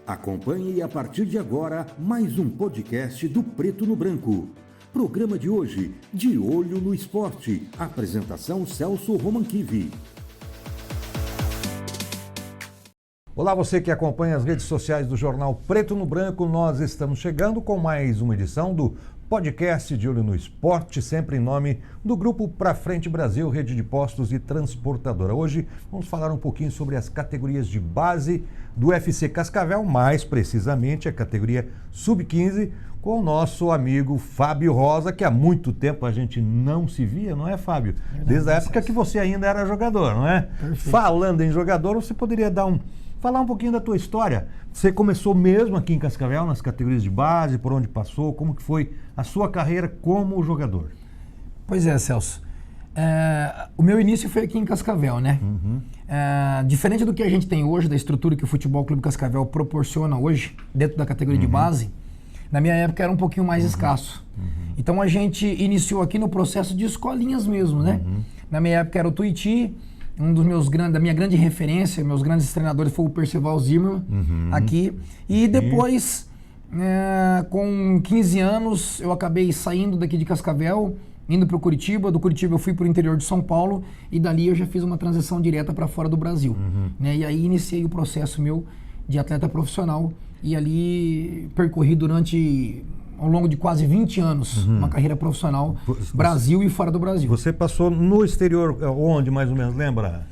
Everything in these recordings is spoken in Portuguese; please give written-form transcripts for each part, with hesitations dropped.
Acompanhe a partir de agora mais um podcast do Preto no Branco. Programa de hoje, De Olho no Esporte. Apresentação Celso Romanquivi. Olá, você que acompanha as redes sociais do jornal Preto no Branco. Nós estamos chegando com mais uma edição do podcast De Olho no Esporte, sempre em nome do Grupo Pra Frente Brasil, Rede de Postos e Transportadora. Hoje vamos falar um pouquinho sobre as categorias de base do FC Cascavel, mais precisamente a categoria Sub-15, com o nosso amigo Fábio Rosa, que há muito tempo a gente não se via, não é, Fábio? Desde a época que você ainda era jogador, não é? Perfeito. Falando em jogador, você poderia falar um pouquinho da tua história. Você começou mesmo aqui em Cascavel, nas categorias de base, por onde passou, como que foi a sua carreira como jogador? Pois é, Celso. O meu início foi aqui em Cascavel, né? Diferente do que a gente tem hoje, da estrutura que o Futebol Clube Cascavel proporciona hoje, dentro da categoria de base, na minha época era um pouquinho mais escasso. Então a gente iniciou aqui no processo de escolinhas mesmo, né? Na minha época era o Tuiuti, da minha grande referência, meus grandes treinadores foi o Percival Zimmermann, aqui. E depois, com 15 anos, eu acabei saindo daqui de Cascavel, indo para o Curitiba. Do Curitiba eu fui para o interior de São Paulo e dali eu já fiz uma transição direta para fora do Brasil. Né? E aí iniciei o processo meu de atleta profissional e ali percorri ao longo de quase 20 anos, uma carreira profissional, Brasil e fora do Brasil. Você passou no exterior, onde mais ou menos, lembra?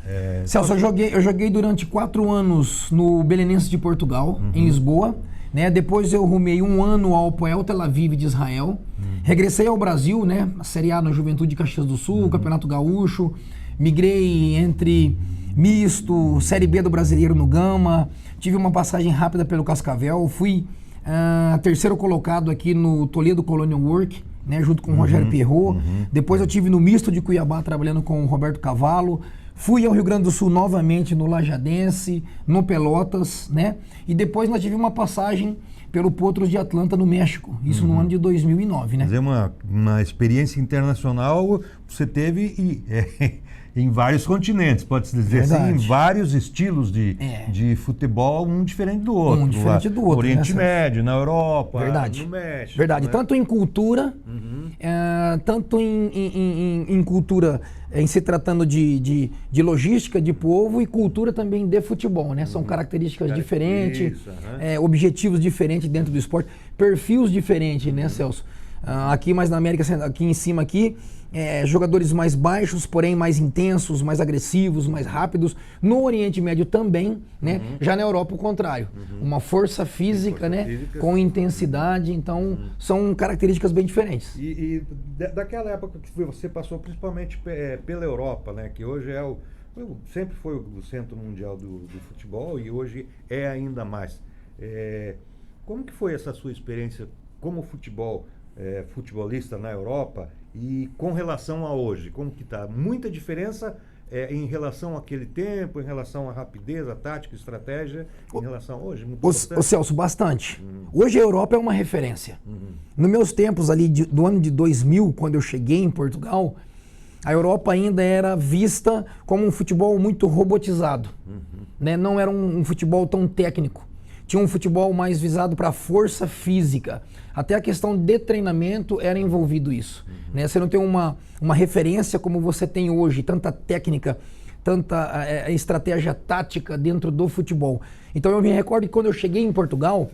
Celso, eu joguei durante 4 anos no Belenenses de Portugal, em Lisboa. Né? Depois eu rumei 1 ano ao Apoel Tel Aviv de Israel. Regressei ao Brasil, né? A Série A no Juventude de Caxias do Sul, Campeonato Gaúcho. Migrei entre misto, Série B do Brasileiro no Gama. Tive uma passagem rápida pelo Cascavel. Fui terceiro colocado aqui no Toledo Colonial Work, né, junto com o Rogério Pierrot. Depois eu tive no misto de Cuiabá trabalhando com o Roberto Cavallo. Fui ao Rio Grande do Sul novamente no Lajadense, no Pelotas, né? E depois nós tivemos uma passagem pelo Potros de Atlanta no México, isso no ano de 2009, né? Quer dizer, uma experiência internacional você teve em vários continentes, pode-se dizer assim, em vários estilos de futebol, um diferente do outro. Um diferente do outro. Oriente Médio, na Europa, Verdade. no México. Verdade, né? Tanto em cultura, tanto em cultura, em se tratando de logística, de povo, e cultura também de futebol, né? São características diferentes, objetivos diferentes dentro do esporte, perfis diferentes, né, Celso? Aqui mais na América, aqui em cima aqui, jogadores mais baixos, porém mais intensos, mais agressivos, mais rápidos. No Oriente Médio também, né? Já na Europa o contrário. Uma força física, com intensidade. Então, são características bem diferentes. E daquela época que você passou principalmente pela Europa, né? Que hoje sempre foi o centro mundial do futebol e hoje é ainda mais. Como que foi essa sua experiência como futebolista na Europa e com relação a hoje? Como que tá? Muita diferença em relação àquele tempo, em relação à rapidez, à tática, estratégia, em relação a hoje? O Celso, bastante. Hoje a Europa é uma referência. Nos meus tempos ali do ano de 2000, quando eu cheguei em Portugal, a Europa ainda era vista como um futebol muito robotizado. Né? Não era um futebol tão técnico. Tinha um futebol mais visado para a força física. Até a questão de treinamento era envolvido isso. Né? Você não tem uma referência como você tem hoje, tanta técnica, tanta estratégia tática dentro do futebol. Então eu me recordo que quando eu cheguei em Portugal,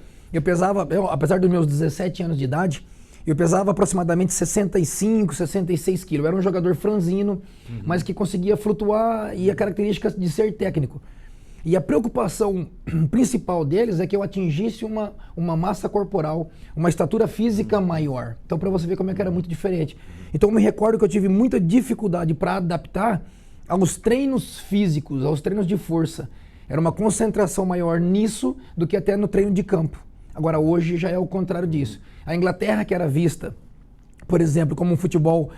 apesar dos meus 17 anos de idade, eu pesava aproximadamente 65, 66 quilos. Eu era um jogador franzino, mas que conseguia flutuar e a característica de ser técnico. E a preocupação principal deles é que eu atingisse uma massa corporal, uma estatura física maior. Então, para você ver como é que era muito diferente. Então, eu me recordo que eu tive muita dificuldade para adaptar aos treinos físicos, aos treinos de força. Era uma concentração maior nisso do que até no treino de campo. Agora, hoje já é o contrário disso. A Inglaterra, que era vista, por exemplo, como um futebol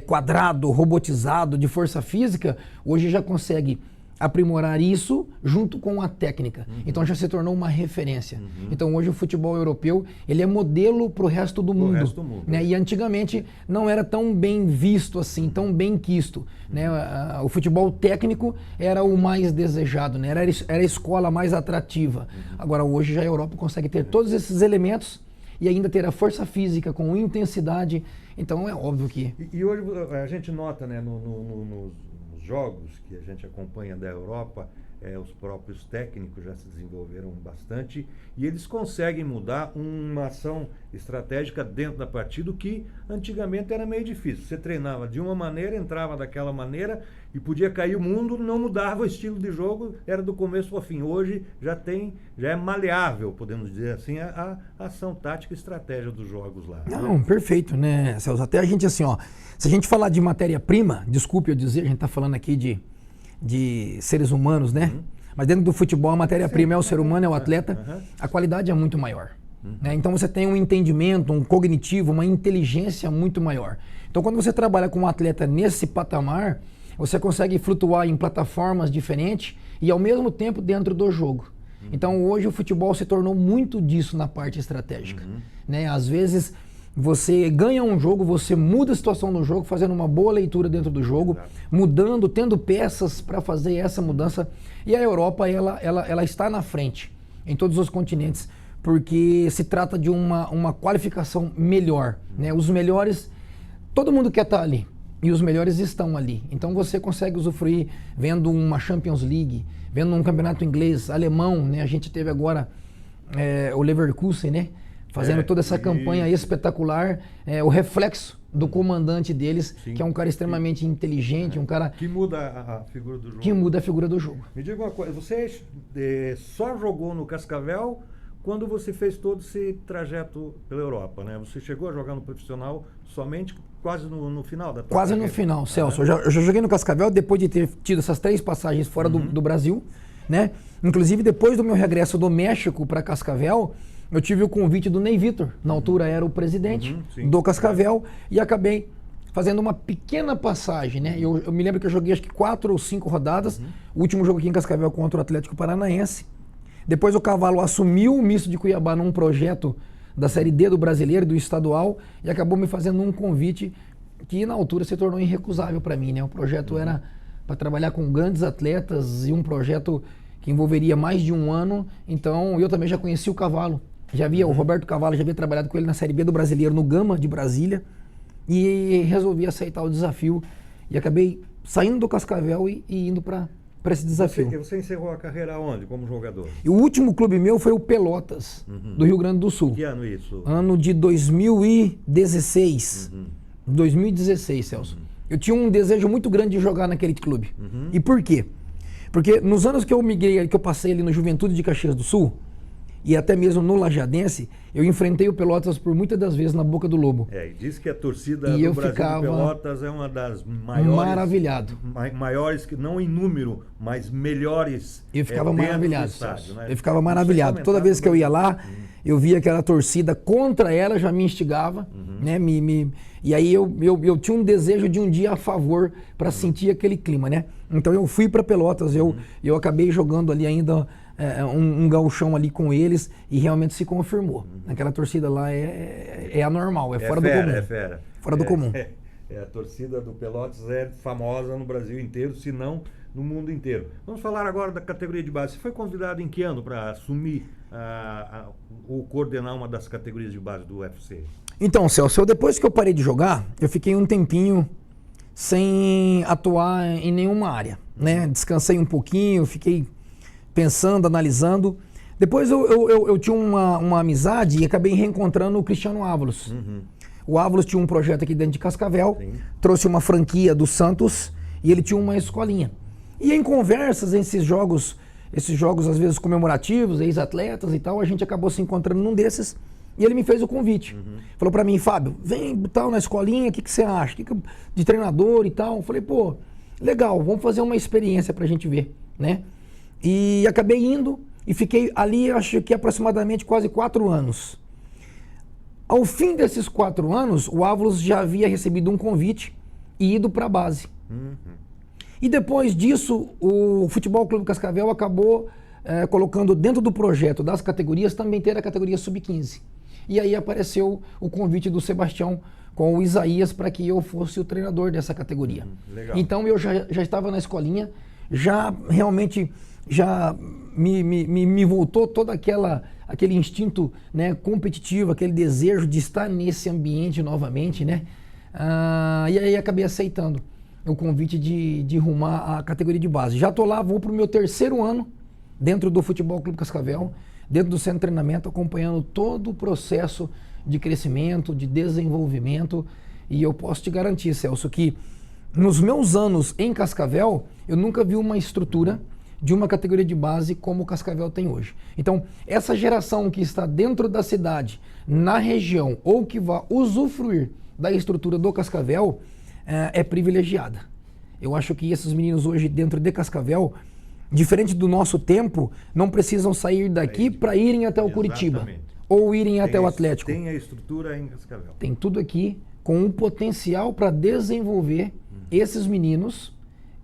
quadrado, robotizado, de força física, hoje já consegue aprimorar isso junto com a técnica. Então já se tornou uma referência. Então hoje o futebol europeu, ele é modelo para o resto do mundo. Né? E antigamente não era tão bem visto assim, tão bem quisto. Né? O futebol técnico era o mais desejado, né? Era a escola mais atrativa. Agora hoje já a Europa consegue ter todos esses elementos e ainda ter a força física com intensidade. Então é óbvio que... E hoje a gente nota, né, nos jogos que a gente acompanha da Europa, os próprios técnicos já se desenvolveram bastante e eles conseguem mudar uma ação estratégica dentro da partida, o que antigamente era meio difícil. Você treinava de uma maneira, entrava daquela maneira e podia cair o mundo, não mudava o estilo de jogo, era do começo ao fim. Hoje já é maleável, podemos dizer assim, a ação tática e estratégia dos jogos lá. Não, perfeito, né, Celso? Até a gente assim, ó, se a gente falar de matéria-prima, desculpe eu dizer, a gente está falando aqui de seres humanos, né? Mas dentro do futebol a matéria-prima é o ser humano, é o atleta, a qualidade é muito maior. Né? Então você tem um entendimento, um cognitivo, uma inteligência muito maior. Então quando você trabalha com um atleta nesse patamar, você consegue flutuar em plataformas diferentes e ao mesmo tempo dentro do jogo. Então hoje o futebol se tornou muito disso na parte estratégica. Né? Às vezes você ganha um jogo, você muda a situação do jogo, fazendo uma boa leitura dentro do jogo, mudando, tendo peças para fazer essa mudança. E a Europa, ela está na frente em todos os continentes, porque se trata de uma qualificação melhor. Né? Os melhores, todo mundo quer estar ali, e os melhores estão ali. Então você consegue usufruir vendo uma Champions League, vendo um campeonato inglês, alemão, né? A gente teve agora o Leverkusen, né? Fazendo toda essa campanha espetacular, o reflexo do comandante deles, que é um cara extremamente inteligente, um cara... Que muda a figura do jogo. Que muda a figura do jogo. Me diga uma coisa, você só jogou no Cascavel quando você fez todo esse trajeto pela Europa, né? Você chegou a jogar no profissional somente quase no final da tua Quase carreira. no final, Celso. Eu já joguei no Cascavel depois de ter tido essas 3 passagens fora do Brasil, né? Inclusive depois do meu regresso do México para Cascavel, eu tive o convite do Ney Vitor, na altura era o presidente do Cascavel, e acabei fazendo uma pequena passagem, né? Eu me lembro que eu joguei acho que 4 ou 5 rodadas, o último jogo aqui em Cascavel contra o Atlético Paranaense. Depois o Cavalo assumiu o Misto de Cuiabá num projeto da Série D do Brasileiro, do Estadual, e acabou me fazendo um convite que na altura se tornou irrecusável para mim, né? O projeto era para trabalhar com grandes atletas e um projeto que envolveria mais de um ano, então eu também já conheci o Cavalo. Já havia o Roberto Cavalo, já havia trabalhado com ele na Série B do Brasileiro, no Gama de Brasília, e resolvi aceitar o desafio e acabei saindo do Cascavel e indo para esse desafio. Você encerrou a carreira onde, como jogador? E o último clube meu foi o Pelotas, do Rio Grande do Sul. Que ano isso? Ano de 2016. 2016, Celso. Eu tinha um desejo muito grande de jogar naquele clube. E por quê? Porque nos anos que eu migrei, que eu passei ali no Juventude de Caxias do Sul, e até mesmo no Lajadense, eu enfrentei o Pelotas por muitas das vezes na boca do lobo. E diz que a torcida do Brasil de Pelotas é uma das maiores... Maravilhado. Maiores, que não em número, mas melhores. Eu ficava maravilhado, estádio, né? Eu ficava maravilhado. Toda vez que eu ia lá, eu via aquela torcida contra ela, já me instigava, né? E aí eu tinha um desejo de um dia a favor para sentir aquele clima, né? Então eu fui para Pelotas, eu acabei jogando ali ainda... um gauchão ali com eles e realmente se confirmou. Aquela torcida lá é anormal, é fora do comum. É fera. Fora do comum. A torcida do Pelotas é famosa no Brasil inteiro, se não no mundo inteiro. Vamos falar agora da categoria de base. Você foi convidado em que ano para assumir ou coordenar uma das categorias de base do UFC? Então, Celso, depois que eu parei de jogar, eu fiquei um tempinho sem atuar em nenhuma área, né? Descansei um pouquinho, fiquei pensando, analisando. Depois eu tinha uma amizade e acabei reencontrando o Cristiano Ávalos. O Ávalos tinha um projeto aqui dentro de Cascavel, trouxe uma franquia do Santos e ele tinha uma escolinha. E em conversas, esses jogos às vezes comemorativos, ex-atletas e tal, a gente acabou se encontrando num desses e ele me fez o convite. Falou pra mim, Fábio, vem tal na escolinha, o que você acha? De treinador e tal. Eu falei, pô, legal, vamos fazer uma experiência pra gente ver, né? E acabei indo e fiquei ali, acho que aproximadamente quase 4 anos. Ao fim desses 4 anos, o Ávalos já havia recebido um convite e ido para a base. E depois disso, o Futebol Clube Cascavel acabou colocando dentro do projeto das categorias também ter a categoria sub-15. E aí apareceu o convite do Sebastião com o Isaías para que eu fosse o treinador dessa categoria. Legal. Então eu já estava na escolinha, já realmente me voltou todo aquele instinto, né, competitivo, aquele desejo de estar nesse ambiente novamente, né? E aí acabei aceitando o convite de rumar a categoria de base. Já estou lá, vou para o meu 3º ano dentro do Futebol Clube Cascavel, dentro do centro de treinamento, acompanhando todo o processo de crescimento, de desenvolvimento. E eu posso te garantir, Celso, que nos meus anos em Cascavel, eu nunca vi uma estrutura de uma categoria de base como o Cascavel tem hoje. Então, essa geração que está dentro da cidade, na região, ou que vai usufruir da estrutura do Cascavel, é privilegiada. Eu acho que esses meninos hoje dentro de Cascavel, diferente do nosso tempo, não precisam sair daqui para irem até o Curitiba ou irem até o Atlético. Tem a estrutura em Cascavel. Tem tudo aqui com um potencial para desenvolver esses meninos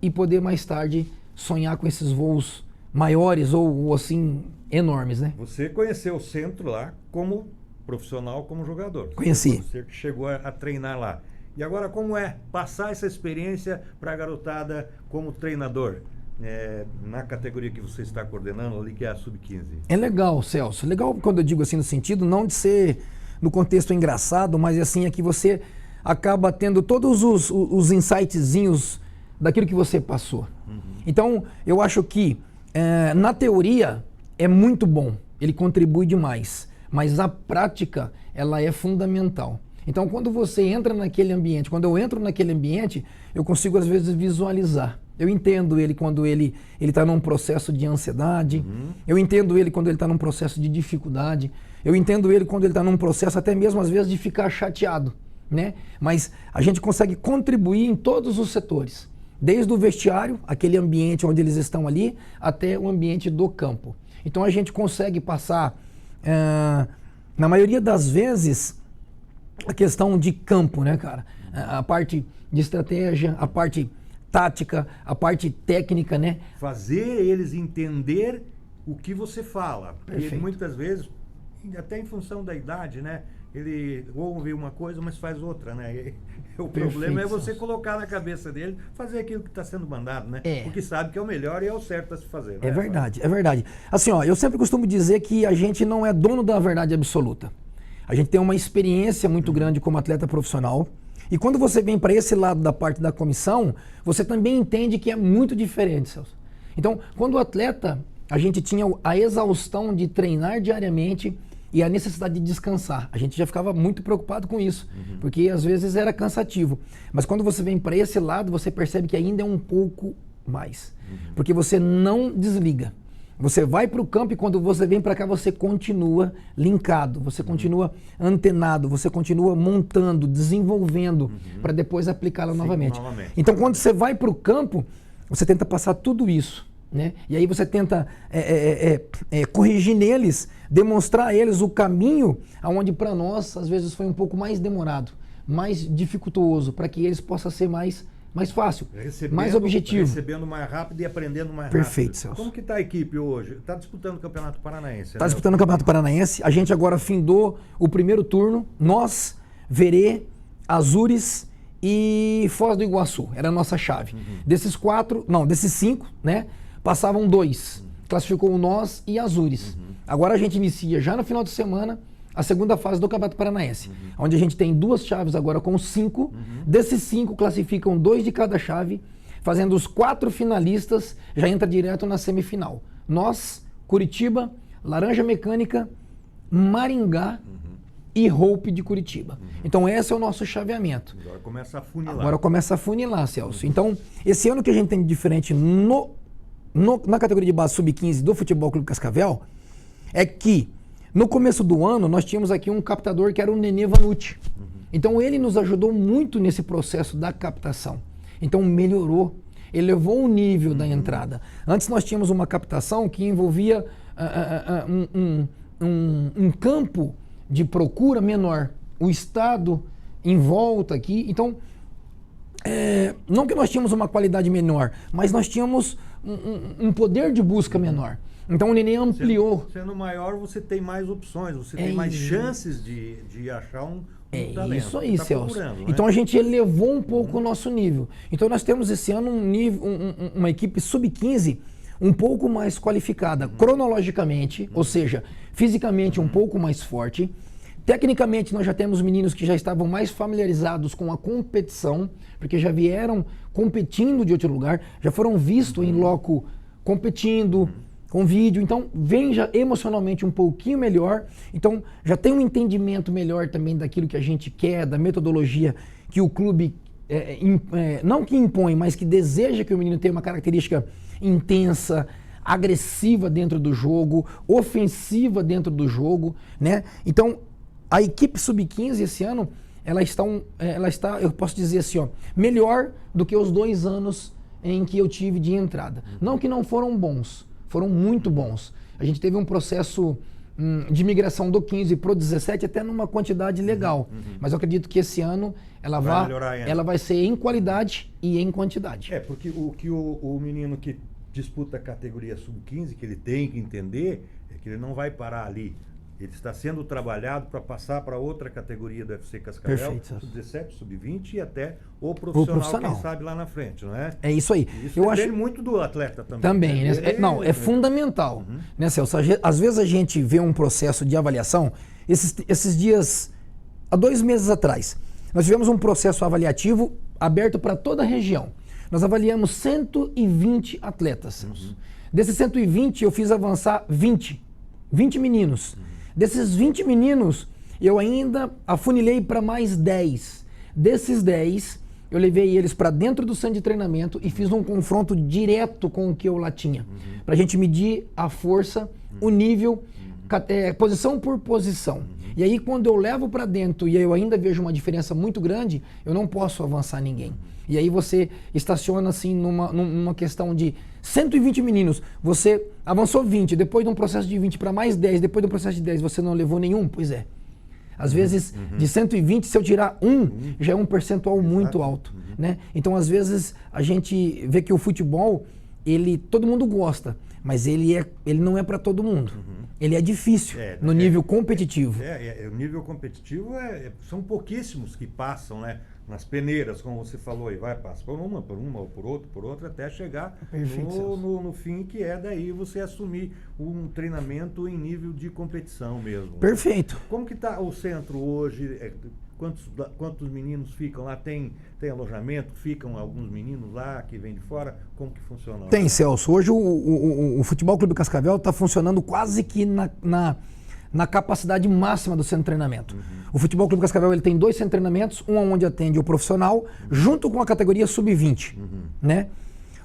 e poder mais tarde sonhar com esses voos maiores ou assim enormes, né? Você conheceu o centro lá como profissional, como jogador. Conheci. Você chegou a treinar lá. E agora como é passar essa experiência para a garotada como treinador? Na categoria que você está coordenando ali, que é a sub-15. É legal, Celso. Legal quando eu digo assim no sentido, não de ser no contexto engraçado, mas assim é que você acaba tendo todos os insightzinhos daquilo que você passou. Então, eu acho que na teoria é muito bom, ele contribui demais, mas a prática ela é fundamental. Então, quando você entra naquele ambiente, quando eu entro naquele ambiente, eu consigo às vezes visualizar. Eu entendo ele quando ele está num processo de ansiedade, eu entendo ele quando ele está num processo de dificuldade, eu entendo ele quando ele está num processo até mesmo às vezes de ficar chateado, né? Mas a gente consegue contribuir em todos os setores, desde o vestiário, aquele ambiente onde eles estão ali, até o ambiente do campo. Então a gente consegue passar, na maioria das vezes, a questão de campo, né, cara? A parte de estratégia, a parte tática, a parte técnica, né? Fazer eles entender o que você fala. Porque Perfeito. Muitas vezes, até em função da idade, né? Ele ouve uma coisa, mas faz outra, né? O problema é você colocar na cabeça dele, fazer aquilo que está sendo mandado, né? Porque sabe que é o melhor e é o certo a se fazer. Né? É verdade, é verdade. Assim, ó, eu sempre costumo dizer que a gente não é dono da verdade absoluta. A gente tem uma experiência muito grande como atleta profissional. E quando você vem para esse lado da parte da comissão, você também entende que é muito diferente, Celso. Então, quando o atleta, a gente tinha a exaustão de treinar diariamente e a necessidade de descansar. A gente já ficava muito preocupado com isso, porque às vezes era cansativo. Mas quando você vem para esse lado, você percebe que ainda é um pouco mais. Porque você não desliga. Você vai para o campo e quando você vem para cá, você continua linkado, você continua antenado, você continua montando, desenvolvendo, para depois aplicá-la novamente. Então, quando você vai para o campo, você tenta passar tudo isso, né? E aí você tenta corrigir neles, demonstrar a eles o caminho aonde para nós, às vezes, foi um pouco mais demorado, mais dificultoso, para que eles possam ser mais fácil, mais objetivo. Recebendo mais rápido e aprendendo mais Perfeito, rápido. Celso. Como que está a equipe hoje? Está disputando o Campeonato Paranaense. Está disputando o Campeonato Paranaense. A gente agora findou o primeiro turno. Nós, Verê, Azures e Foz do Iguaçu. Era a nossa chave. Desses 5, né? Passavam 2. Classificou o Nós e Azures. Agora a gente inicia já no final de semana a segunda fase do Campeonato Paranaense, onde a gente tem 2 chaves agora com 5. Desses 5 classificam 2 de cada chave, fazendo os 4 finalistas, já entra direto na semifinal. Nós, Curitiba, Laranja Mecânica, Maringá e Hope de Curitiba. Então esse é o nosso chaveamento. Agora começa a funilar. Agora começa a funilar, Celso. Então, esse ano que a gente tem de diferente na categoria de base sub-15 do Futebol Clube Cascavel, é que no começo do ano, nós tínhamos aqui um captador que era o Nenê Vanucci. Então, ele nos ajudou muito nesse processo da captação. Então, melhorou, elevou o nível da entrada. Antes, nós tínhamos uma captação que envolvia um campo de procura menor. O estado em volta aqui. Então, Não que nós tínhamos uma qualidade menor, mas nós tínhamos um poder de busca menor. Então o Nenê ampliou. Sendo maior, você tem mais opções, você tem mais chances de achar um talento. Isso aí, Celso. Né? Então a gente elevou um pouco o nosso nível. Então nós temos esse ano uma equipe sub-15 um pouco mais qualificada cronologicamente, ou seja, fisicamente um pouco mais forte. Tecnicamente, nós já temos meninos que já estavam mais familiarizados com a competição, porque já vieram competindo de outro lugar, já foram vistos em loco competindo, com vídeo, então vem já emocionalmente um pouquinho melhor, então já tem um entendimento melhor também daquilo que a gente quer, da metodologia que o clube, não que impõe, mas que deseja que o menino tenha uma característica intensa, agressiva dentro do jogo, ofensiva dentro do jogo, né? Então, a equipe sub-15 esse ano, ela está, eu posso dizer assim, ó, melhor do que os 2 anos em que eu tive de entrada. Não que não foram bons, foram muito bons. A gente teve um processo de migração do 15 para o 17 até numa quantidade legal. Mas eu acredito que esse ano ela vai ser em qualidade e em quantidade. Porque o menino que disputa a categoria sub-15, que ele tem que entender, é que ele não vai parar ali. Ele está sendo trabalhado para passar para outra categoria do FC Cascavel, sub-17, sub-20 e até o profissional, quem sabe lá na frente, não é? É isso aí. Isso depende muito do atleta também. Também, né? É fundamental, né, Celso? Às vezes a gente vê um processo de avaliação, esses dias, há 2 meses atrás, nós tivemos um processo avaliativo aberto para toda a região. Nós avaliamos 120 atletas. Desses 120, eu fiz avançar 20 meninos. Desses 20 meninos, eu ainda afunilei para mais 10. Desses 10, eu levei eles para dentro do centro de treinamento e fiz um confronto direto com o que eu lá tinha. Para a gente medir a força, o nível, posição por posição. E aí, quando eu levo para dentro e eu ainda vejo uma diferença muito grande, eu não posso avançar ninguém. E aí você estaciona assim numa questão de 120 meninos, você avançou 20, depois de um processo de 20 para mais 10, depois de um processo de 10 você não levou nenhum? Pois é. Às vezes, de 120, se eu tirar já é um percentual muito alto. Né? Então, às vezes, a gente vê que o futebol, todo mundo gosta, mas ele não é para todo mundo. Ele é difícil no nível competitivo. O nível competitivo são pouquíssimos que passam, né? Nas peneiras, como você falou, aí passa por uma, ou por outra, até chegar no fim, que é daí você assumir um treinamento em nível de competição mesmo. Perfeito. Como que está o centro hoje? Quantos meninos ficam lá? Tem alojamento? Ficam alguns meninos lá que vêm de fora? Como que funciona? Tem, Celso. Hoje o Futebol Clube Cascavel está funcionando quase que na capacidade máxima do centro de treinamento. O Futebol Clube Cascavel ele tem 2 centros de treinamentos, um onde atende o profissional, junto com a categoria sub-20. Né?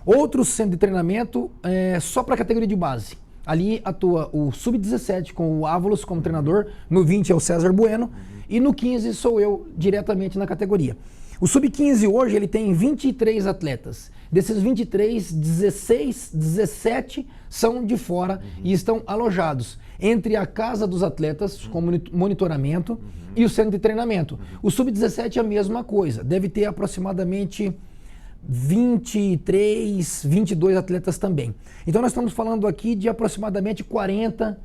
Outro centro de treinamento é só para a categoria de base. Ali atua o sub-17 com o Ávolos como treinador, no 20 é o César Bueno e no 15 sou eu diretamente na categoria. O sub-15 hoje ele tem 23 atletas. Desses 23, 17 são de fora e estão alojados entre a casa dos atletas, com monitoramento, e o centro de treinamento. O sub-17 é a mesma coisa, deve ter aproximadamente 23, 22 atletas também. Então nós estamos falando aqui de aproximadamente 40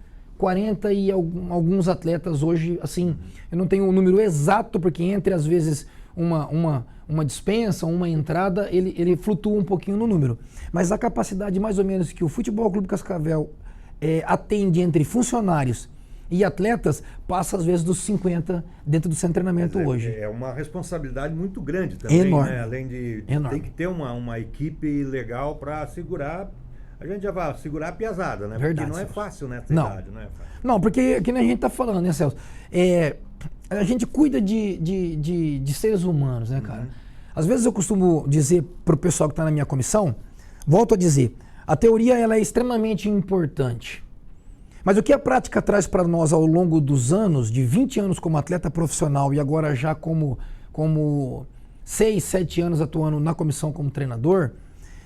e alguns atletas hoje, assim, eu não tenho o número exato, porque entre às vezes uma dispensa, uma entrada, ele flutua um pouquinho no número. Mas a capacidade mais ou menos que o Futebol Clube Cascavel atende entre funcionários e atletas passa às vezes dos 50 dentro do centro de treinamento hoje. É uma responsabilidade muito grande também, enorme. Né? Além de tem que ter uma equipe legal para segurar. A gente já vai segurar a piazada, né? Verdade, porque não Celso. É fácil nessa idade, não é fácil. Não, porque que nem a gente tá falando, né, Celso? A gente cuida de seres humanos, né, cara? Às vezes eu costumo dizer pro pessoal que está na minha comissão, volto a dizer, a teoria ela é extremamente importante. Mas o que a prática traz para nós ao longo dos anos, de 20 anos como atleta profissional e agora já como 6, 7 anos atuando na comissão como treinador,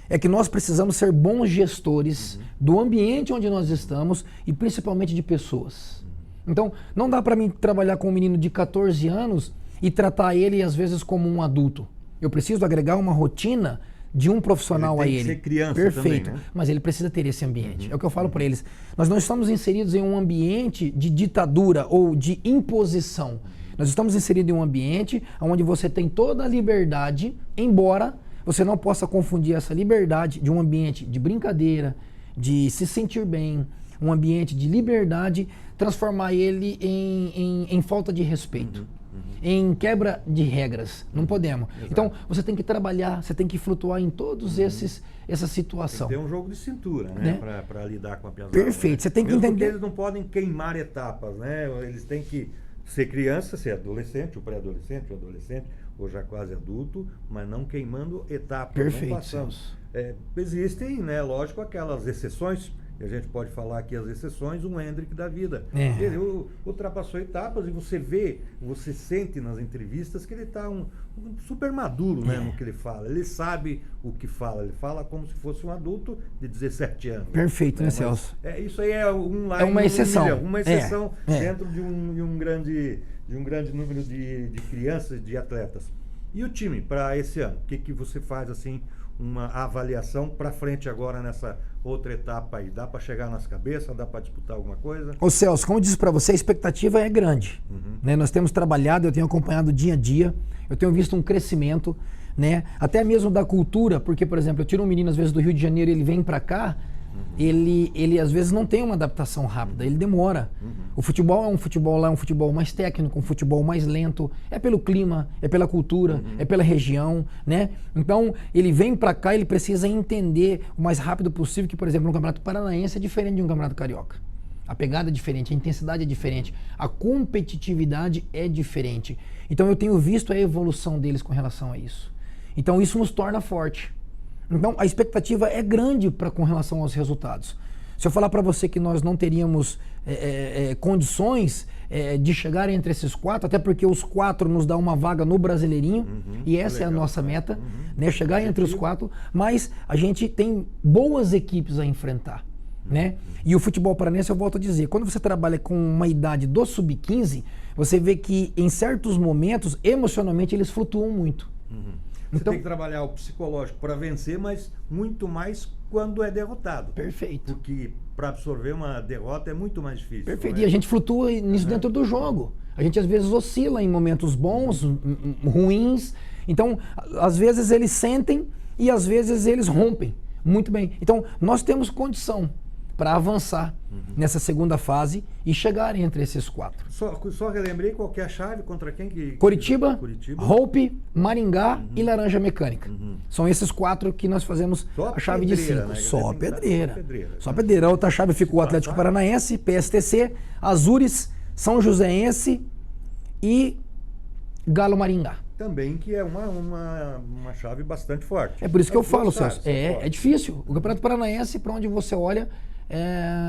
é que nós precisamos ser bons gestores do ambiente onde nós estamos e principalmente de pessoas. Então, não dá para mim trabalhar com um menino de 14 anos e tratar ele às vezes como um adulto. Eu preciso agregar uma rotina de um profissional a ele. Ele tem que ser criança Perfeito. também, né? Mas ele precisa ter esse ambiente. É o que eu falo para eles. Nós não estamos inseridos em um ambiente de ditadura ou de imposição. Nós estamos inseridos em um ambiente onde você tem toda a liberdade, embora você não possa confundir essa liberdade de um ambiente de brincadeira, de se sentir bem, um ambiente de liberdade, transformar ele em falta de respeito. Em quebra de regras. Não podemos. Exato. Então, você tem que trabalhar, você tem que flutuar em todos essa situação. Tem um jogo de cintura, né? Para lidar com a piazada. Perfeito. Você tem que Mesmo entender. porque eles não podem queimar etapas, né? Eles têm que ser criança, ser adolescente, o pré-adolescente, o adolescente, ou já quase adulto, mas não queimando etapas. Perfeito, Não passando. Existem, né? Lógico, aquelas exceções. E a gente pode falar aqui as exceções, um Hendrick da vida. Ele ultrapassou etapas e você vê, você sente nas entrevistas que ele está um super maduro, né, no que ele fala. Ele sabe o que fala, ele fala como se fosse um adulto de 17 anos. Perfeito, né, Celso? Isso aí é uma exceção. Uma exceção dentro de um grande número de crianças, de atletas. E o time para esse ano? O que você faz assim? Uma avaliação para frente agora nessa outra etapa aí. Dá para chegar nas cabeças? Dá para disputar alguma coisa? Ô Celso, como eu disse para você, a expectativa é grande. Né? Nós temos trabalhado, eu tenho acompanhado dia a dia, eu tenho visto um crescimento, né? Até mesmo da cultura, porque, por exemplo, eu tiro um menino às vezes do Rio de Janeiro, ele vem para cá, ele às vezes não tem uma adaptação rápida, ele demora. O futebol é um futebol lá, é um futebol mais técnico, um futebol mais lento, é pelo clima, é pela cultura, é pela região, né? Então, ele vem para cá, ele precisa entender o mais rápido possível que, por exemplo, um campeonato paranaense é diferente de um campeonato carioca. A pegada é diferente, a intensidade é diferente, a competitividade é diferente. Então, eu tenho visto a evolução deles com relação a isso. Então, isso nos torna forte. Então, a expectativa é grande com relação aos resultados. Se eu falar para você que nós não teríamos condições de chegar entre esses 4, até porque os 4 nos dá uma vaga no Brasileirinho, e essa é a nossa meta, né, chegar entre os 4, mas a gente tem boas equipes a enfrentar. Né? E o futebol paranaense, eu volto a dizer, quando você trabalha com uma idade do sub-15, você vê que em certos momentos, emocionalmente, eles flutuam muito. Você tem que trabalhar o psicológico para vencer, mas muito mais quando é derrotado. Perfeito. Porque para absorver uma derrota é muito mais difícil. Perfeito. E a gente flutua nisso dentro do jogo. A gente às vezes oscila em momentos bons, ruins. Então, às vezes eles sentem e às vezes eles rompem. Muito bem. Então, nós temos condição para avançar nessa segunda fase e chegar entre esses 4. Só relembrei qual que é a chave contra quem que... Curitiba, Hope, Maringá e Laranja Mecânica. São esses 4 que nós fazemos a chave de 5. Né? Só pedreira. Só pedreira. A outra chave ficou o Atlético Paranaense, PSTC, Azures, São Joséense e Galo Maringá. Também que é uma chave bastante forte. É por isso que eu falo, Celso. É difícil. O Campeonato Paranaense, para onde você olha,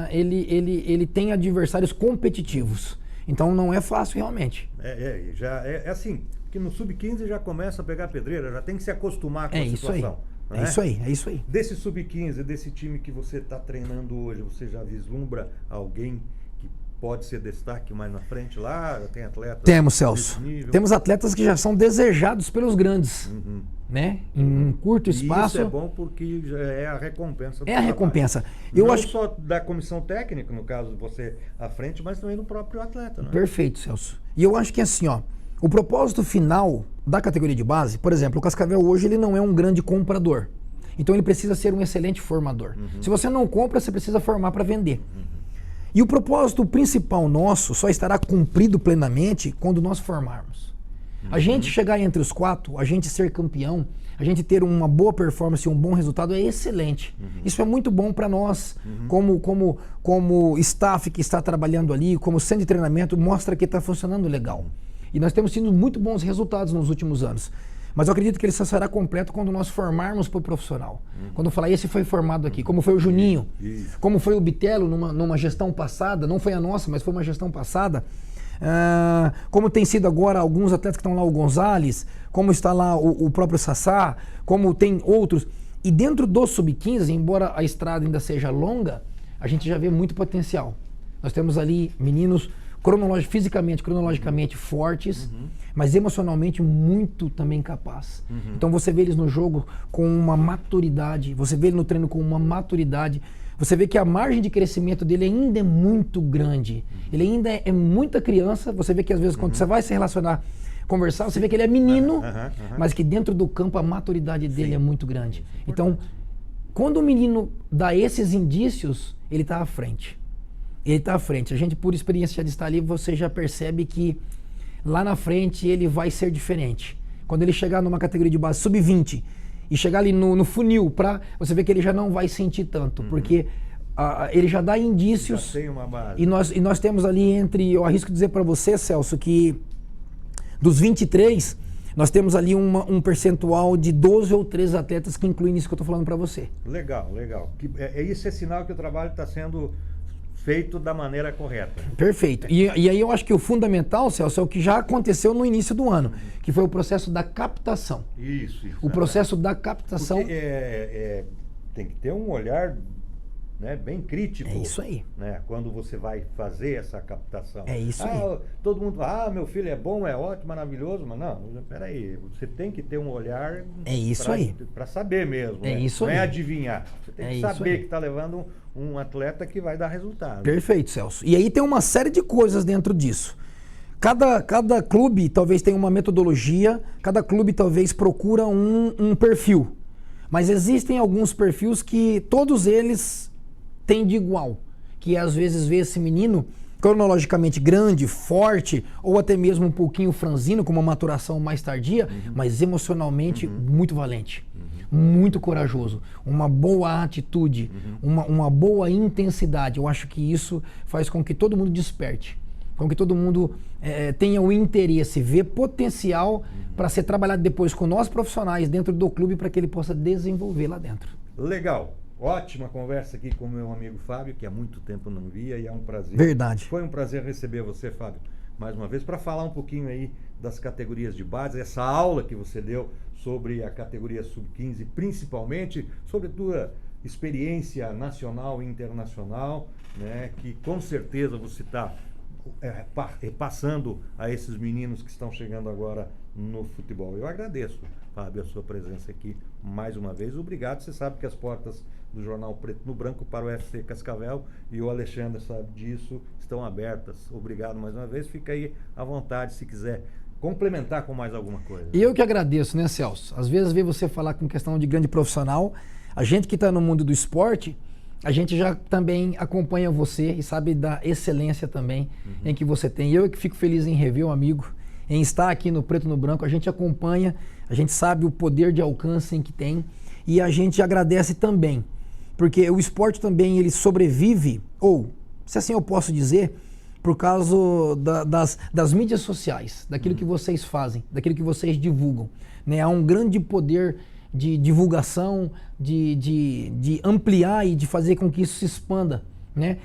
ele tem adversários competitivos. Então não é fácil realmente. É assim, que no sub-15 já começa a pegar pedreira, já tem que se acostumar com a situação. É isso aí. Desse sub-15, desse time que você está treinando hoje, você já vislumbra alguém que pode ser destaque mais na frente lá? Tem atletas? Temos, Celso. Temos atletas que já são desejados pelos grandes. Né? Em um curto espaço. E isso é bom porque já é a recompensa. É a recompensa. Eu acho só da comissão técnica, no caso você à frente, mas também do próprio atleta. Né? Perfeito, Celso. E eu acho que assim, ó, o propósito final da categoria de base, por exemplo, o Cascavel hoje ele não é um grande comprador. Então ele precisa ser um excelente formador. Se você não compra, você precisa formar para vender. E o propósito principal nosso só estará cumprido plenamente quando nós formarmos. A gente chegar entre os 4, a gente ser campeão, a gente ter uma boa performance e um bom resultado é excelente. Isso é muito bom para nós, como staff que está trabalhando ali, como centro de treinamento, mostra que está funcionando legal. E nós temos tido muito bons resultados nos últimos anos. Mas eu acredito que ele só será completo quando nós formarmos para o profissional. Quando eu falar, esse foi formado aqui, como foi o Juninho, como foi o Bitelo numa gestão passada, não foi a nossa, mas foi uma gestão passada. Como tem sido agora alguns atletas que estão lá, o Gonzalez, como está lá o próprio Sassá, como tem outros. E dentro do sub-15, embora a estrada ainda seja longa, a gente já vê muito potencial. Nós temos ali meninos fisicamente, cronologicamente fortes, mas emocionalmente muito também capaz. Então você vê eles no jogo com uma maturidade, você vê ele no treino com uma maturidade, você vê que a margem de crescimento dele ainda é muito grande. Ele ainda é muita criança, você vê que às vezes quando você vai se relacionar, conversar, você vê que ele é menino, mas que dentro do campo a maturidade dele é muito grande. Então, quando o menino dá esses indícios, ele está à frente. Ele está à frente. A gente, por experiência de estar ali, você já percebe que lá na frente ele vai ser diferente. Quando ele chegar numa categoria de base sub-20 e chegar ali no funil, você vê que ele já não vai sentir tanto, porque ele já dá indícios. Já tem uma base. E nós temos ali eu arrisco dizer para você, Celso, que dos 23, nós temos ali um percentual de 12 ou 13 atletas que incluem isso que eu estou falando para você. Legal. Isso é sinal que o trabalho está sendo feito da maneira correta. Perfeito. E aí eu acho que o fundamental, Celso, é o que já aconteceu no início do ano, que foi o processo da captação. Isso. O processo da captação. Porque, tem que ter um olhar, né, bem crítico. É isso aí. Né, quando você vai fazer essa captação. É isso aí. Todo mundo fala, meu filho é bom, é ótimo, maravilhoso, mas não, peraí, você tem que ter um olhar para saber mesmo. É, né? Isso não aí. é adivinhar. Você tem que saber que está levando um atleta que vai dar resultado. Perfeito, Celso. E aí tem uma série de coisas dentro disso. Cada clube talvez tenha uma metodologia, cada clube talvez procura um perfil. Mas existem alguns perfis que todos eles têm de igual. Que às vezes vê esse menino cronologicamente grande, forte, ou até mesmo um pouquinho franzino, com uma maturação mais tardia, mas emocionalmente muito valente. Muito corajoso, uma boa atitude, uma boa intensidade. Eu acho que isso faz com que todo mundo desperte, com que todo mundo tenha o interesse, vê potencial para ser trabalhado depois com nós profissionais dentro do clube para que ele possa desenvolver lá dentro. Legal. Ótima conversa aqui com o meu amigo Fábio, que há muito tempo não via, e é um prazer. Verdade. Foi um prazer receber você, Fábio, mais uma vez, para falar um pouquinho aí das categorias de base, essa aula que você deu sobre a categoria sub-15, principalmente sobre a tua experiência nacional e internacional, né, que com certeza você está passando a esses meninos que estão chegando agora no futebol. Eu agradeço, Fábio, a sua presença aqui mais uma vez. Obrigado. Você sabe que as portas do Jornal Preto no Branco para o FC Cascavel, e o Alexandre sabe disso, estão abertas. Obrigado mais uma vez. Fica aí à vontade se quiser complementar com mais alguma coisa. Eu que agradeço, né, Celso? Às vezes ver você falar com questão de grande profissional, a gente que está no mundo do esporte, a gente já também acompanha você e sabe da excelência também em que você tem. Eu que fico feliz em rever um amigo, em estar aqui no Preto no Branco. A gente acompanha, a gente sabe o poder de alcance em que tem, e a gente agradece também, porque o esporte também ele sobrevive, ou, se assim eu posso dizer, por causa das mídias sociais, daquilo que vocês fazem, daquilo que vocês divulgam, né? Há um grande poder de divulgação, de ampliar e de fazer com que isso se expanda, né?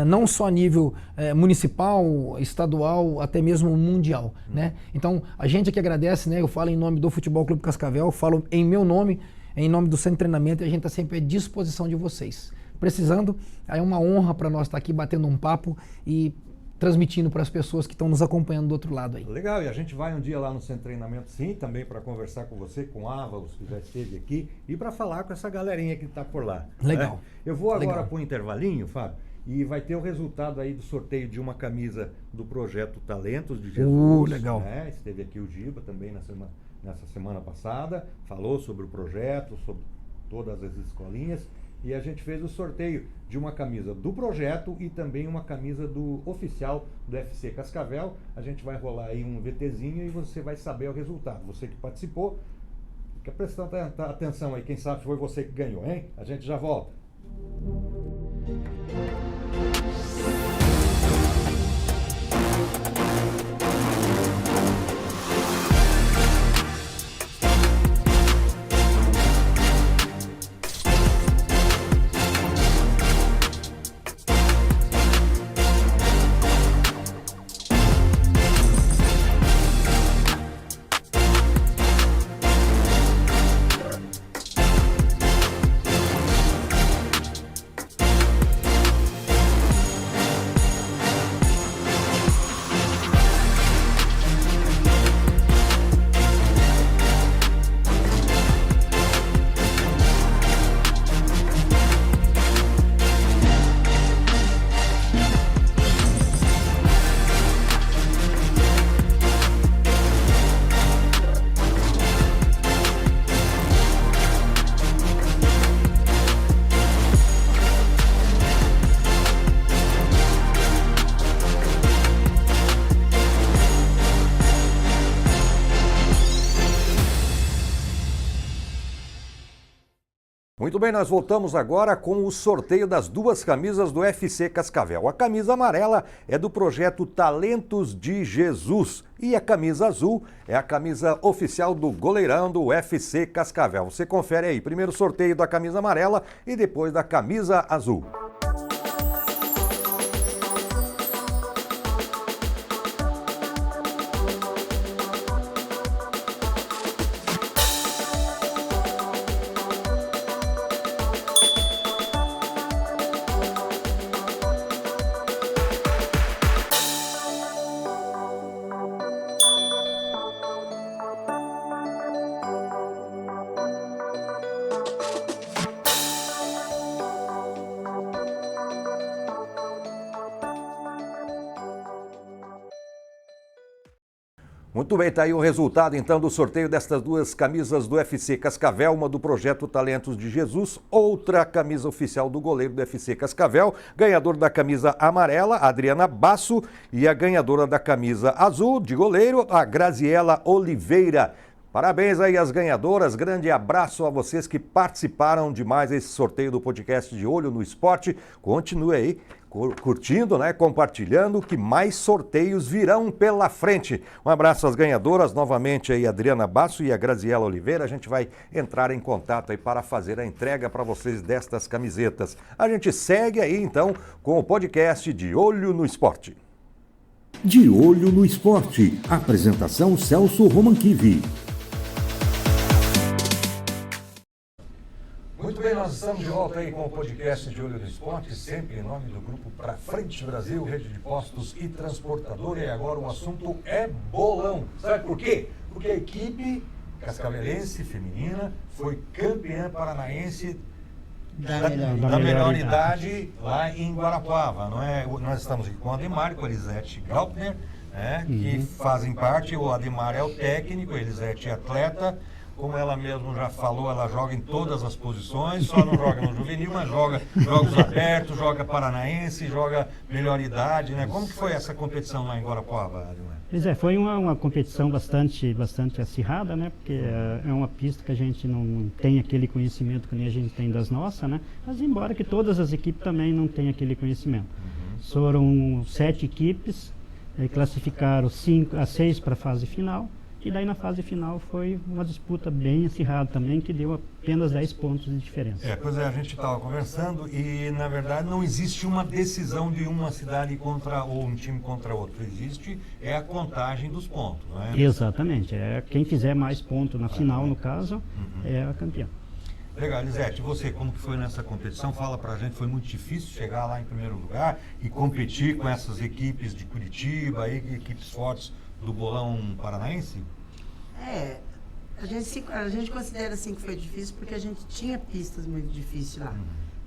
Não só a nível municipal, estadual, até mesmo mundial, né? Então, a gente aqui agradece, né? Eu falo em nome do Futebol Clube Cascavel, falo em meu nome, em nome do Centro de Treinamento, e a gente está sempre à disposição de vocês. Precisando, é uma honra para nós estar aqui batendo um papo e transmitindo para as pessoas que estão nos acompanhando do outro lado aí. Legal, e a gente vai um dia lá no Centro de Treinamento, sim, também para conversar com você, com o Ávalos, que já esteve aqui, e para falar com essa galerinha que está por lá. Legal. Né? Eu vou agora para o intervalinho, Fábio, e vai ter o resultado aí do sorteio de uma camisa do projeto Talentos de Jesus. Legal. Né? Esteve aqui o Giba também nessa semana passada, falou sobre o projeto, sobre todas as escolinhas, e a gente fez o sorteio de uma camisa do projeto e também uma camisa do oficial do FC Cascavel. A gente vai rolar aí um VTzinho e você vai saber o resultado. Você que participou, fica prestando atenção aí, quem sabe foi você que ganhou, hein? A gente já volta. Muito bem, nós voltamos agora com o sorteio das duas camisas do FC Cascavel. A camisa amarela é do projeto Talentos de Jesus e a camisa azul é a camisa oficial do goleirão do FC Cascavel. Você confere aí, primeiro sorteio da camisa amarela e depois da camisa azul. Muito bem, está aí o resultado então do sorteio destas duas camisas do FC Cascavel, uma do projeto Talentos de Jesus, outra camisa oficial do goleiro do FC Cascavel, ganhador da camisa amarela, Adriana Basso, e a ganhadora da camisa azul de goleiro, a Graziela Oliveira. Parabéns aí às ganhadoras, grande abraço a vocês que participaram de mais esse sorteio do podcast de Olho no Esporte. Continue aí curtindo, né, compartilhando, que mais sorteios virão pela frente. Um abraço às ganhadoras, novamente aí a Adriana Basso e a Graziela Oliveira. A gente vai entrar em contato aí para fazer a entrega para vocês destas camisetas. A gente segue aí então com o podcast de Olho no Esporte. De Olho no Esporte. Apresentação Celso Romanquivi. Muito bem, nós estamos de volta aí com o podcast de Olho no Esporte, sempre em nome do Grupo Pra Frente Brasil, Rede de Postos e Transportadora. E agora o assunto é bolão. Sabe por quê? Porque a equipe cascavelense feminina foi campeã paranaense da melhor idade lá em Guarapuava. Não é? Nós estamos aqui com o Ademar e com a Elisete Graupner, né, que fazem parte. O Ademar é o técnico, a Elisete é atleta. Como ela mesma já falou, ela joga em todas as posições, só não joga no juvenil, mas joga jogos abertos, joga paranaense, joga melhor idade, né? Como que foi essa competição lá em Guarapuava, Ademar? Pois é, foi uma competição bastante acirrada, né? Porque é uma pista que a gente não tem aquele conhecimento que nem a gente tem das nossas, né? Mas embora que todas as equipes também não tenham aquele conhecimento. Foram 7 equipes, classificaram 6 para a fase final. E daí na fase final foi uma disputa bem acirrada também, que deu apenas 10 pontos de diferença. Pois é, a gente estava conversando e na verdade não existe uma decisão de uma cidade ou um time contra outro. Existe a contagem dos pontos, não é? Exatamente, quem fizer mais pontos na final, no caso, é a campeã. Legal, Elisete, você como que foi nessa competição? Fala pra gente, foi muito difícil chegar lá em primeiro lugar e competir com essas equipes de Curitiba, equipes fortes do bolão paranaense? A gente considera assim que foi difícil porque a gente tinha pistas muito difíceis lá.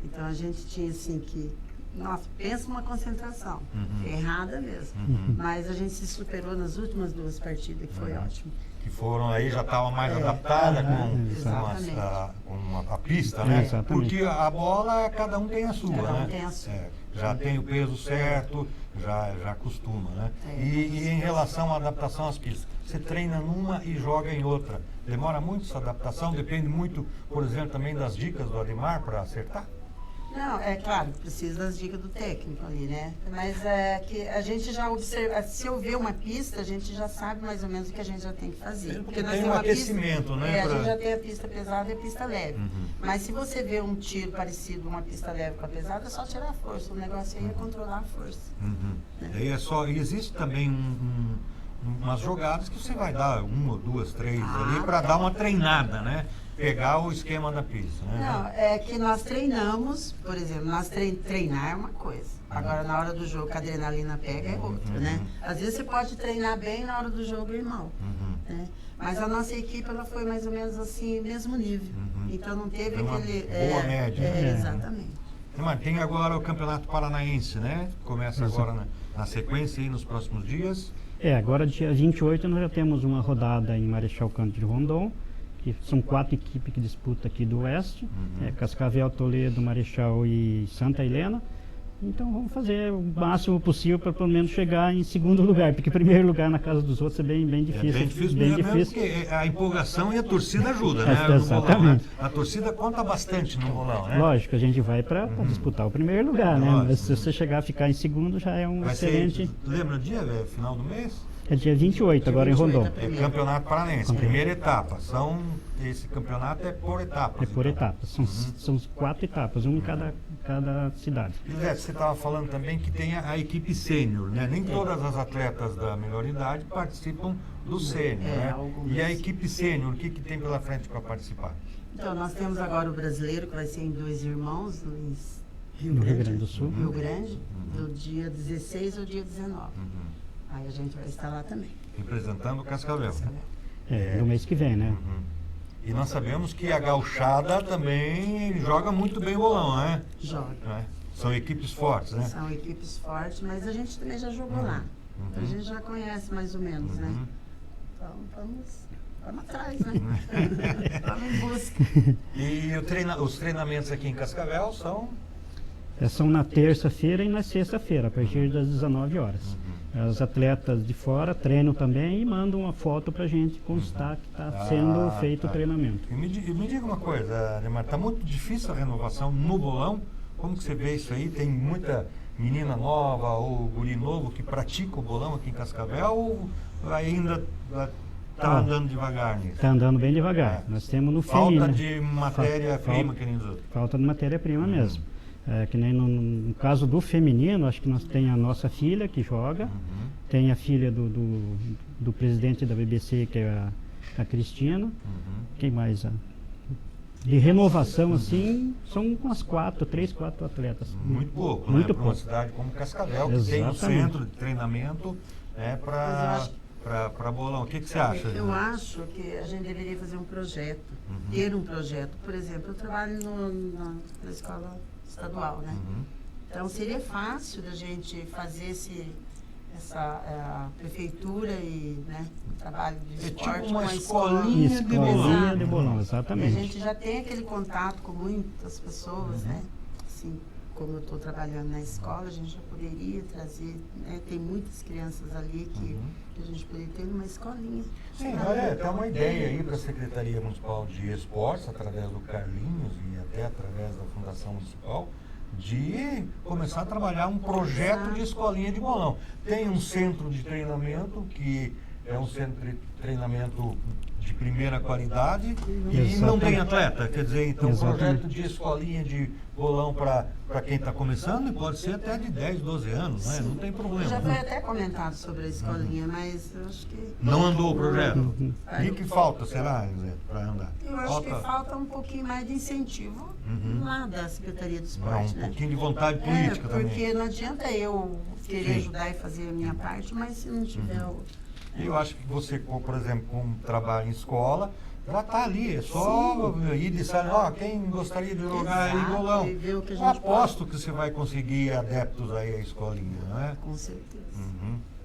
Então a gente tinha assim que, nossa, pensa uma concentração, errada mesmo. Mas a gente se superou nas últimas 2 partidas, que foi ótimo. Que foram aí, já estava mais adaptada com a pista, né? Exatamente. Porque a bola, cada um tem a sua, Cada um né? tem a sua. Já tem o peso certo, já costuma, né? E em relação à adaptação às pistas, você treina numa e joga em outra. Demora muito essa adaptação? Depende muito, por exemplo, também das dicas do Ademar para acertar? Não, é claro, precisa das dicas do técnico ali, né? Mas é que a gente já observa, se eu ver uma pista, a gente já sabe mais ou menos o que a gente já tem que fazer. Porque nós tem um aquecimento, pista, né? A gente já tem a pista pesada e a pista leve. Mas se você vê um tiro parecido, uma pista leve com a pesada, é só tirar a força. O negócio aí é controlar a força. Né? Existe também umas jogadas que você vai dar 1 ou 2, 3 ali para dar uma treinada, né? Pegar o esquema da pista, né? Não, é que nós treinamos, por exemplo, treinar é uma coisa. Agora, na hora do jogo, que a adrenalina pega é outra, né? Às vezes você pode treinar bem, na hora do jogo ir mal, né? Mas a nossa equipe, ela foi mais ou menos assim, mesmo nível. Então não teve aquele... boa média. Exatamente. Mas tem agora o Campeonato Paranaense, né? Começa agora na sequência aí nos próximos dias. Agora dia 28 nós já temos uma rodada em Marechal Cândido de Rondon, que são 4 equipes que disputam aqui do Oeste, Cascavel, Toledo, Marechal e Santa Helena. Então vamos fazer o máximo possível para pelo menos chegar em segundo lugar, porque primeiro lugar na casa dos outros é bem difícil. É bem difícil, bem mesmo difícil. porque a empolgação e a torcida ajuda, né? É, no exatamente. bolão, né? A torcida conta bastante no bolão, né? Lógico, a gente vai para disputar o primeiro lugar, né? Lógico. Mas se você chegar a ficar em segundo já é um Vai excelente. ser, lembra o dia, final do mês? É dia 28 agora em 28 Rondon. É Campeonato Paranense, primeira etapa. Esse campeonato é por etapas. É por então. etapas, são 4 etapas, uma em cada cidade. José, você estava falando também que tem a equipe sênior, né? Nem todas as atletas da melhor idade participam do sênior, né? algumas. E a equipe sênior, o que tem pela frente para participar? Então, nós temos agora o brasileiro, que vai ser em Dois Irmãos, no No Rio Grande do Sul. Rio Grande, do dia 16 ao dia 19. Aí a gente vai estar lá também. Representando o Cascavel. No mês que vem, né? E nós sabemos que a gauchada também joga muito bem bolão, né? Joga. São equipes fortes, né? São equipes fortes, mas a gente também já jogou lá. Então a gente já conhece mais ou menos, né? Então vamos atrás, né? Vamos em busca. E os treinamentos aqui em Cascavel são... São na terça-feira e na sexta-feira, a partir das 19 horas. As atletas de fora treinam também e mandam uma foto para a gente constar que está sendo feito o treinamento. E me diga uma coisa, Neymar, está muito difícil a renovação no bolão? Como que você vê isso aí? Tem muita menina nova ou guri novo que pratica o bolão aqui em Cascavel ou ainda está andando devagar nisso? Está andando bem devagar. Nós temos no Falta feminino. de matéria-prima, que nem os outros. Falta de matéria-prima mesmo. Que nem no caso do feminino, acho que nós tem a nossa filha que joga, tem a filha do presidente da BBC, que é a Cristina. Quem mais? De renovação, assim, são umas 3, 4 atletas. Muito pouco, Muito né? Para uma pouco. cidade como Cascavel, que tem um Exatamente. centro de treinamento para bolão. O que você acha? Eu acho que a gente deveria fazer um projeto, ter um projeto. Por exemplo, eu trabalho na escola estadual, né? Então seria fácil da gente fazer essa prefeitura e, né, trabalho de esporte tipo uma com a escolinha escola. de bolão. Escolinha de bolão, E a exatamente. gente já tem aquele contato com muitas pessoas, né? Assim, como eu estou trabalhando na escola, a gente já poderia trazer, né? Tem muitas crianças ali que a gente poderia ter numa escolinha. Sim, tem uma ideia aí para a Secretaria Municipal de Esportes, através do Carlinhos e até através da Fundação Municipal, de começar a trabalhar um projeto de escolinha de bolão. Tem um centro de treinamento que é um centro de treinamento de primeira qualidade e não tem atleta. Quer dizer, então, um projeto de escolinha de bolão para quem está começando e pode ser até de 10, 12 anos, né? Não tem problema. Já foi até comentado sobre a escolinha, mas eu acho que... Não andou o projeto? E que falta, será, José, para andar? Eu acho que falta um pouquinho mais de incentivo lá da Secretaria do Esporte, Um né? pouquinho de vontade política também. Porque não adianta eu querer ajudar e fazer a minha parte, mas se não tiver o... Eu acho que você, por exemplo, como trabalha em escola, já está ali, é só ir e dizer, quem gostaria de jogar aí bolão. E ver o que a Eu gente aposto que você vai conseguir adeptos aí à escolinha, não é? Com certeza.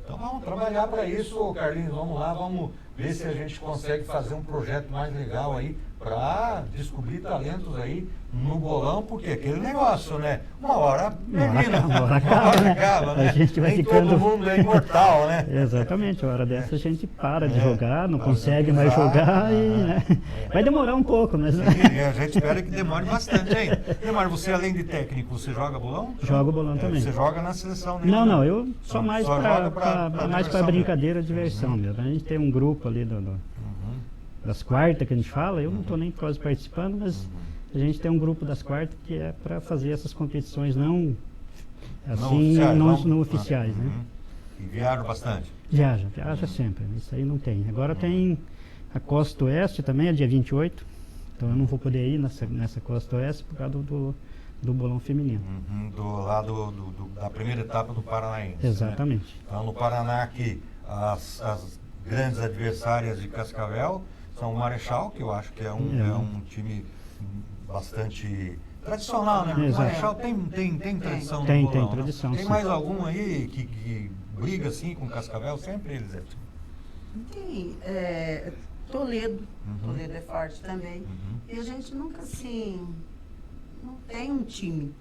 Então vamos trabalhar para isso, Carlinhos, vamos lá, vamos ver se a gente consegue fazer um projeto mais legal aí para descobrir talentos aí no bolão, porque aquele negócio, né? Uma hora termina, Uma hora acaba, né? né? A gente vai Nem ficando... todo mundo é imortal, né? Exatamente, a hora dessa a gente para de jogar, não consegue mais jogar e, né? Vai demorar um pouco, mas... Sim, a gente espera que demore bastante ainda. Neymar, você além de técnico, você joga bolão? Jogo bolão também. Você joga na seleção, né? Não, eu só mais Só joga pra mais diversão para brincadeira, diversão mesmo. A gente tem um grupo ali das quartas que a gente fala, eu não estou nem quase participando, mas a gente tem um grupo das quartas que é para fazer essas competições não oficiais, né? E viajaram bastante? Viaja sempre, isso aí não tem. Agora tem a Costa Oeste também, é dia 28, então eu não vou poder ir nessa Costa Oeste por causa do bolão feminino. Do lado da primeira etapa do Paranaense. Exatamente. Né? Então no Paraná aqui, as grandes adversárias de Cascavel são o Marechal, que eu acho que é um time bastante tradicional, né? O Marechal tem tradição no bolão, Tem né? tradição, Tem sim. mais algum aí que briga assim com Cascavel? Sempre eles, Zé? Tem Toledo. Toledo é forte também. E a gente nunca, assim, não tem um time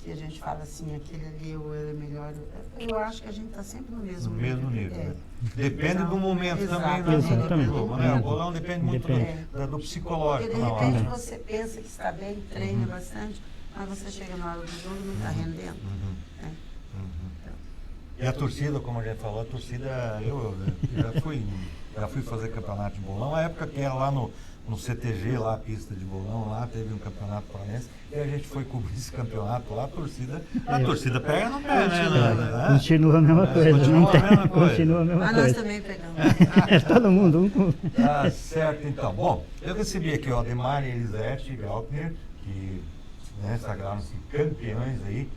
que a gente fala assim, aquele ali é melhor. Eu acho que a gente está sempre no mesmo No mesmo nível. É. Né? Depende do momento também Exatamente. do jogo, né? O bolão depende muito do psicológico. Porque de na repente hora. você pensa que está bem, treina bastante, mas você chega na hora do jogo e não está rendendo. Né? E a torcida, como a gente falou, a torcida, eu já fui fazer campeonato de bolão, a época que era lá no CTG, lá a pista de bolão, lá teve um campeonato paranense, e a gente foi cobrir esse campeonato lá, a torcida pega no pé, né? Continua a mesma coisa. Continua a mesma coisa. Continua a mesma Mas coisa. nós também pegamos. Todo mundo. Tá certo, então. Bom, eu recebi aqui o Ademar e Elisete Galtner, que sagraram-se campeões aí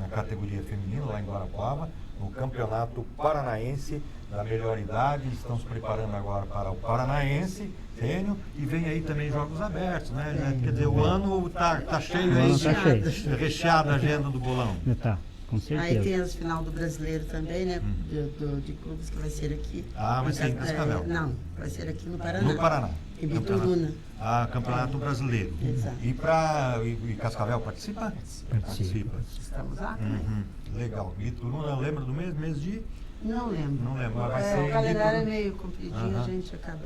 na categoria feminina, lá em Guarapuava, no Campeonato Paranaense da melhor idade. Estão se preparando agora para o Paranaense Sênior e vem aí também jogos abertos, né? Quer dizer, o ano tá cheio aí, Tá cheio. recheado a agenda do bolão. Tá, com Aí certeza. tem as final do brasileiro também, né? De clubes que vai ser aqui. Ah, vai ser em Cascavel. Não, vai ser aqui no Paraná. No Paraná. Em Bituruna. Campeonato Brasileiro. Exato. E Cascavel participa? Participa. Estamos lá. Legal. Bituruna, lembra do mês de? Não lembro. Não lembro, mas vai ser O em calendário é Bituruna. meio compridinho, a gente acaba.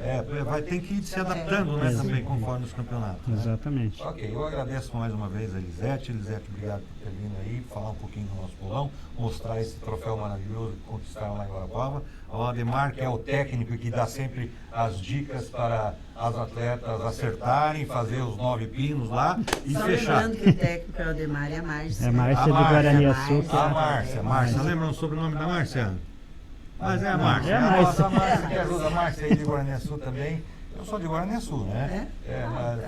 Vai ter que ir se adaptando, né, também, conforme os campeonatos. Né? Exatamente. Ok, eu agradeço mais uma vez a Elisete. Elisete, obrigado por ter vindo aí, falar um pouquinho do nosso bolão, mostrar esse troféu maravilhoso que conquistaram lá em Guarapuava. O Ademar, que é o técnico que dá sempre as dicas para as atletas acertarem, fazer os 9 pinos lá e Só fechar. lembrando que o técnico é o Ademar e a Márcia. É a Márcia de Márcia, Guaraniaçu. A Márcia. Lembram o sobrenome da Márcia? Mas é a Márcia. É a Márcia. A Márcia que ajuda a Márcia aí de Guaraniaçu também. Eu sou de Guaraniaçu, né?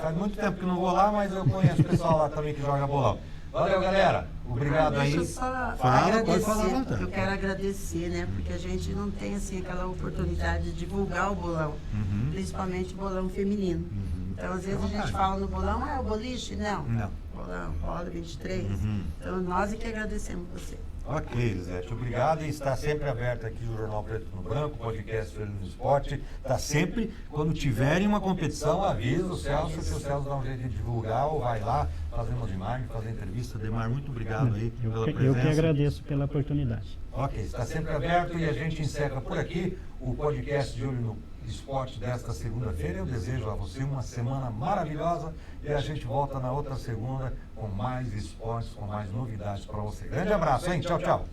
Faz muito tempo que não vou lá, mas eu conheço o pessoal lá também que joga bolão. Valeu, galera. Obrigado aí. Deixa eu só Pode falar à vontade. agradecer. Eu quero agradecer, né? Porque a gente não tem assim aquela oportunidade de divulgar o bolão, principalmente o bolão feminino. Então, às vezes a gente fala no bolão, o boliche? Não. Bolão, roda 23. Então, nós é que agradecemos você. Ok, Elisete, obrigado. E está sempre aberto aqui o Jornal Preto no Branco, podcast Olho no Esporte. Está sempre, quando tiverem uma competição, avisa o Celso, que o Celso dá um jeito de divulgar ou vai lá fazer umas imagens, fazer entrevista. Demar, muito obrigado aí pela presença. Eu que agradeço pela oportunidade. Ok, está sempre aberto e a gente encerra por aqui o podcast de Olho no Esporte desta segunda-feira. Eu desejo a você uma semana maravilhosa e a gente volta na outra segunda com mais esportes, com mais novidades para você. Grande abraço, hein? Tchau, tchau.